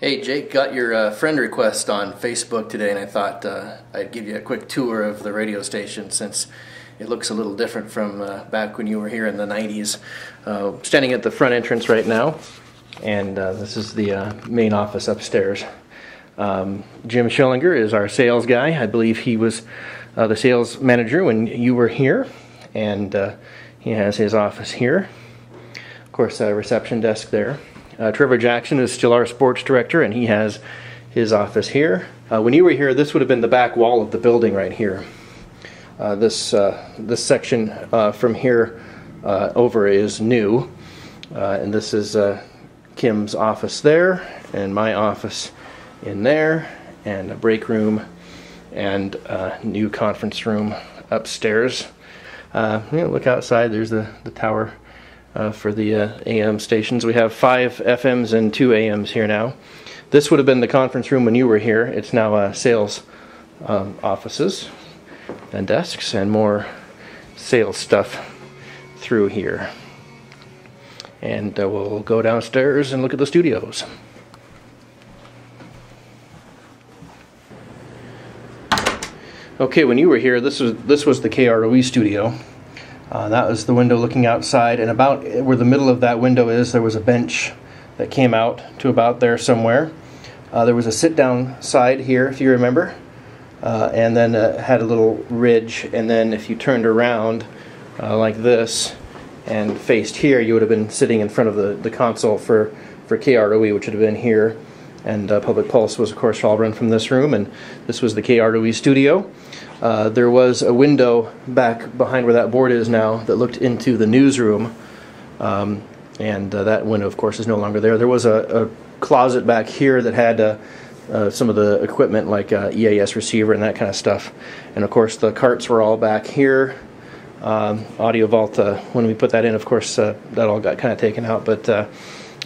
Hey Jake, got your friend request on Facebook today, and I thought I'd give you a quick tour of the radio station since it looks a little different from back when you were here in the 90s. Standing at the front entrance right now, and this is the main office upstairs. Jim Schillinger is our sales guy. I believe he was the sales manager when you were here, and he has his office here. Of course, a reception desk there. Trevor Jackson is still our sports director, and he has his office here. When you were here, this would have been the back wall of the building right here. This section from here over is new, and this is Kim's office there, and my office in there, and a break room, and a new conference room upstairs. Look outside, there's the tower for the AM stations. We have 5 FMs and 2 AMs here now. This would have been the conference room when you were here. It's now sales offices and desks and more sales stuff through here. And we'll go downstairs and look at the studios. Okay, when you were here, this was the KROE studio. That was the window looking outside, and about where the middle of that window is, there was a bench that came out to about there somewhere. There was a sit-down side here, if you remember, and then had a little ridge, and then if you turned around like this and faced here, you would have been sitting in front of the console for KROE, which would have been here, and Public Pulse was, of course, all run from this room, and this was the KROE studio. There was a window back behind where that board is now that looked into the newsroom, and that window, of course, is no longer there. There was a closet back here that had some of the equipment like EAS receiver and that kind of stuff. And, of course, the carts were all back here. Audio vault, when we put that in, of course, that all got kind of taken out, but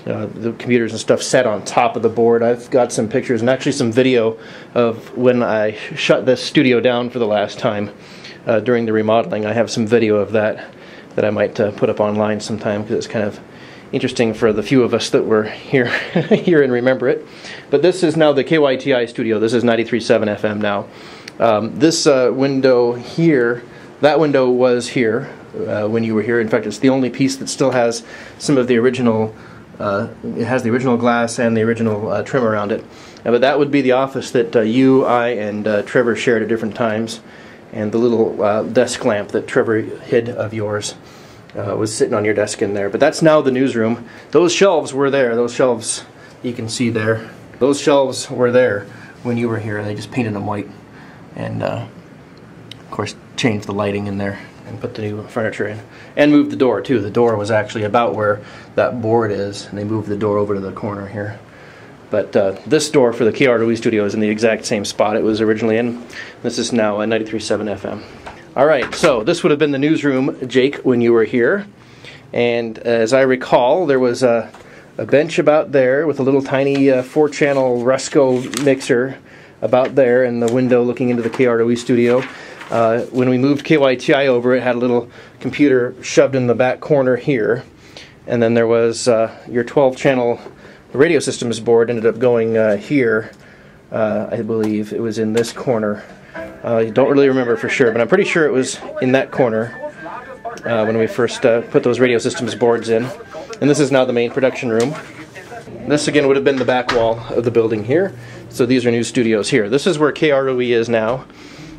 the computers and stuff set on top of the board. I've got some pictures and actually some video of when I shut this studio down for the last time during the remodeling. I have some video of that I might put up online sometime because it's kind of interesting for the few of us that were here here and remember it. But this is now the KYTI studio. This is 93.7 FM now. This window here, that window was here when you were here. In fact, it's the only piece that still has some of the original it has the original glass and the original trim around it. But that would be the office that you, I, and Trevor shared at different times. And the little desk lamp that Trevor hid of yours was sitting on your desk in there. But that's now the newsroom. Those shelves were there. Those shelves you can see there. Those shelves were there when you were here. They just painted them white. And, of course, changed the lighting in there and put the new furniture in. And moved the door, too. The door was actually about where that board is, and they moved the door over to the corner here. But this door for the KROE studio is in the exact same spot it was originally in. This is now 93.7 FM. All right, so this would have been the newsroom, Jake, when you were here. And as I recall, there was a bench about there with a little tiny 4-channel Rusco mixer about there, and the window looking into the KROE studio. When we moved KYTI over, it had a little computer shoved in the back corner here. And then there was your 12-channel radio systems board ended up going here. I believe it was in this corner. I don't really remember for sure, but I'm pretty sure it was in that corner when we first put those radio systems boards in. And this is now the main production room. This again would have been the back wall of the building here. So these are new studios here. This is where KROE is now.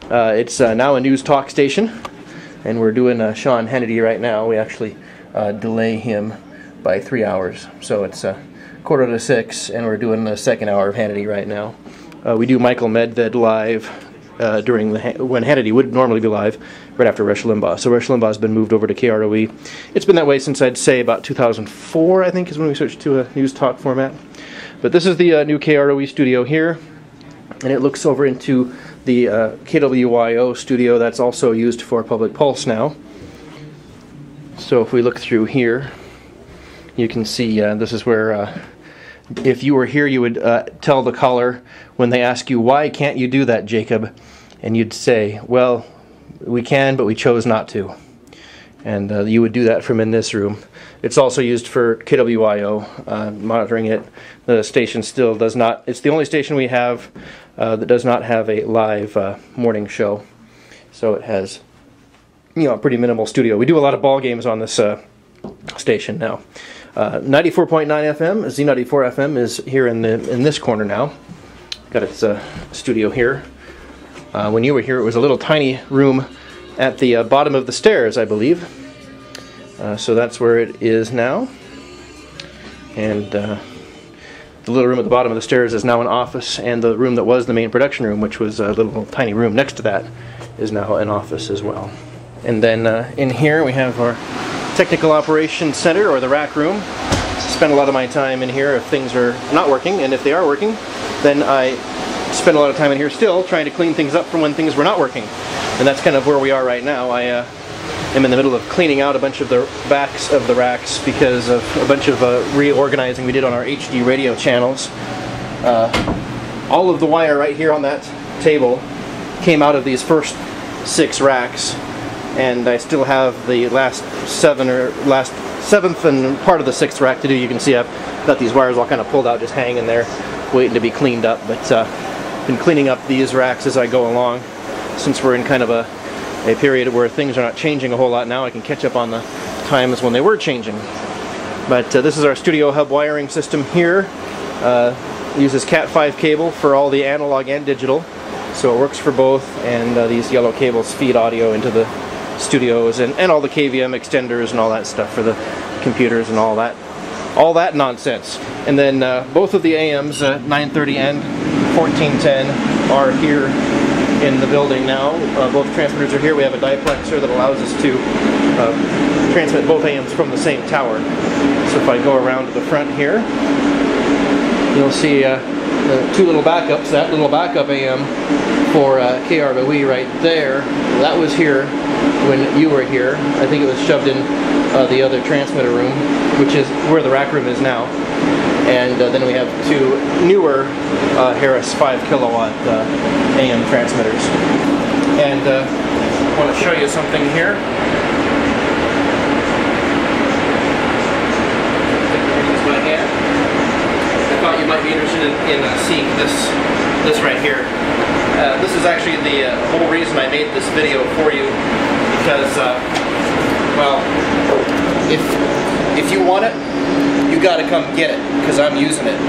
It's now a news talk station, and we're doing Sean Hannity right now. We actually delay him by 3 hours, so it's 5:45, and we're doing the second hour of Hannity right now. We do Michael Medved live during when Hannity would normally be live right after Rush Limbaugh. So Rush Limbaugh has been moved over to KROE. It's been that way since I'd say about 2004, I think, is when we switched to a news talk format. But this is the new KROE studio here, and it looks over into the KWYO studio that's also used for Public Pulse now. So if we look through here, you can see this is where, if you were here, you would tell the caller when they ask you, "Why can't you do that, Jacob?" And you'd say, "Well, we can, but we chose not to." and you would do that from in this room. It's also used for KWIO, monitoring it. The station still does not, it's the only station we have that does not have a live morning show. So it has, you know, a pretty minimal studio. We do a lot of ball games on this station now. 94.9 FM, Z94 FM is here in this corner now. Got its studio here. When you were here, it was a little tiny room at the bottom of the stairs, I believe. So that's where it is now. And the little room at the bottom of the stairs is now an office, and the room that was the main production room, which was a little tiny room next to that, is now an office as well. And then in here we have our Technical Operations Center, or the rack room. Spend a lot of my time in here if things are not working, and if they are working, then I spend a lot of time in here still trying to clean things up from when things were not working. And that's kind of where we are right now. I am in the middle of cleaning out a bunch of the backs of the racks because of a bunch of reorganizing we did on our HD radio channels. All of the wire right here on that table came out of these first 6 racks, and I still have the last 7th and part of the 6th rack to do. You can see I've got these wires all kind of pulled out, just hanging there, waiting to be cleaned up. But been cleaning up these racks as I go along. Since we're in kind of a period where things are not changing a whole lot now, I can catch up on the times when they were changing. But this is our studio hub wiring system here. Uses Cat5 cable for all the analog and digital, so it works for both. And these yellow cables feed audio into the studios, and all the KVM extenders and all that stuff for the computers and all that nonsense. And then both of the AMs, 930 and 1410, are here in the building now. Both transmitters are here. We have a diplexer that allows us to transmit both AMs from the same tower. So if I go around to the front here, you'll see the 2 little backups. That little backup AM for KROE right there, that was here when you were here. I think it was shoved in the other transmitter room, which is where the rack room is now. And then we have 2 newer Harris 5 kilowatt AM transmitters. And I want to show you something here. Use my hand. I thought you might be interested in seeing this right here. This is actually the whole reason I made this video for you, because, well, if you want it, you gotta come get it, because I'm using it.